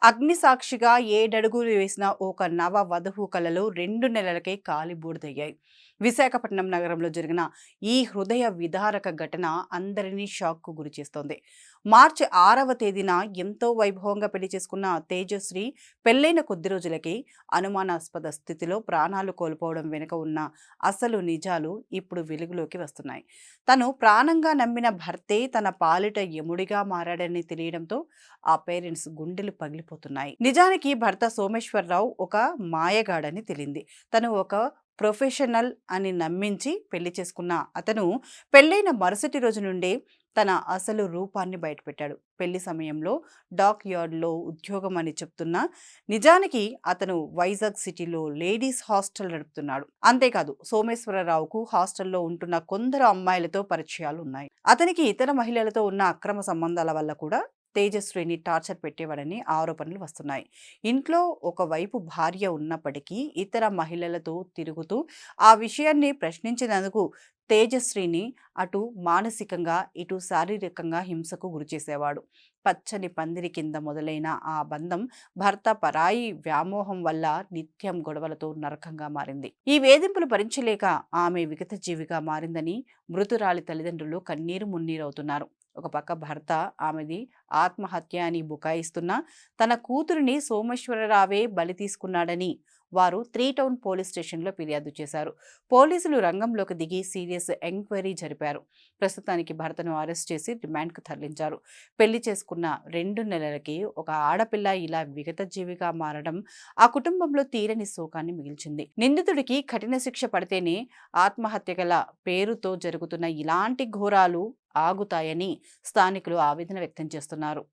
అగ్నిసాక్షిగా 7 అడుగులు వేసిన ఒక నవ వధువు కలలు 2 నెలలకే కాలిబూడిదయ్యాయి. విశాఖపట్నం నగరంలో జరిగిన ఈ హృదయ విదారక ఘటన అందరినీ షాక్‌కు గురిచేస్తోంది. మార్చి 6వ తేదీన ఎంతో వైభవంగా పెళ్లి చేసుకున్న తేజశ్రీ పెళ్లైన కొద్ది రోజులకే అనుమానాస్పద స్థితిలో ప్రాణాలు కోల్పోవడం వెనుక ఉన్న అసలు నిజాలు ఇప్పుడు వెలుగులోకి వస్తున్నాయి. తను ప్రాణంగా నమ్మిన భర్తే తన పాలిట యముడిగా మారాడని తెలియడంతో ఆ పేరెంట్స్ గుండెలు పగిలిపోతున్నాయి. నిజానికి భర్త సోమేశ్వరరావు ఒక మాయగాడని తెలియంది. తను ఒక ప్రొఫెషనల్ అని నమ్మించి పెళ్లి చేసుకున్న అతను పెళ్లైన మరుసటి రోజు నుండే తన అసలు రూపాన్ని బయటపెట్టాడు. పెళ్లి సమయంలో డాక్ యార్డ్లో ఉద్యోగం అని చెప్తున్నా నిజానికి అతను వైజాగ్ సిటీలో లేడీస్ హాస్టల్ నడుపుతున్నాడు. అంతేకాదు సోమేశ్వరరావుకు హాస్టల్లో ఉంటున్న కొందరు అమ్మాయిలతో పరిచయాలు ఉన్నాయి. అతనికి ఇతర మహిళలతో ఉన్న అక్రమ సంబంధాల వల్ల కూడా తేజశ్రీని టార్చర్ పెట్టేవాడని ఆరోపణలు వస్తున్నాయి. ఇంట్లో ఒకవైపు భార్య ఉన్నప్పటికీ ఇతర మహిళలతో తిరుగుతూ ఆ విషయాన్ని ప్రశ్నించినందుకు తేజశ్రీని అటు మానసికంగా ఇటు శారీరకంగా హింసకు గురిచేసేవాడు. పచ్చని పందిరి కింద మొదలైన ఆ బంధం భర్త పరాయి వ్యామోహం వల్ల నిత్యం గొడవలతో నరకంగా మారింది. ఈ వేధింపులు భరించలేక ఆమె విగత జీవిగా మారిందని మృతురాలి తల్లిదండ్రులు కన్నీరు మున్నీరవుతున్నారు. ఒక పక్క భర్త ఆమెది ఆత్మహత్య అని బుకాయిస్తున్నా తన కూతురిని సోమేశ్వరరావే బలి తీసుకున్నాడని వారు 3 టౌన్ పోలీస్ స్టేషన్లో ఫిర్యాదు చేశారు. పోలీసులు రంగంలోకి దిగి సీరియస్ ఎంక్వైరీ జరిపారు. ప్రస్తుతానికి భర్తను అరెస్ట్ చేసి రిమాండ్కు తరలించారు. పెళ్లి చేసుకున్న 2 నెలలకి ఒక ఆడపిల్ల ఇలా విగత జీవిగా మారడం ఆ కుటుంబంలో తీరని శోకాన్ని మిగిల్చింది. నిందితుడికి కఠిన శిక్ష పడితేనే ఆత్మహత్య గల పేరుతో జరుగుతున్న ఇలాంటి ఘోరాలు ఆగుతాయని స్థానికులు ఆవేదన వ్యక్తం చేస్తున్నారు.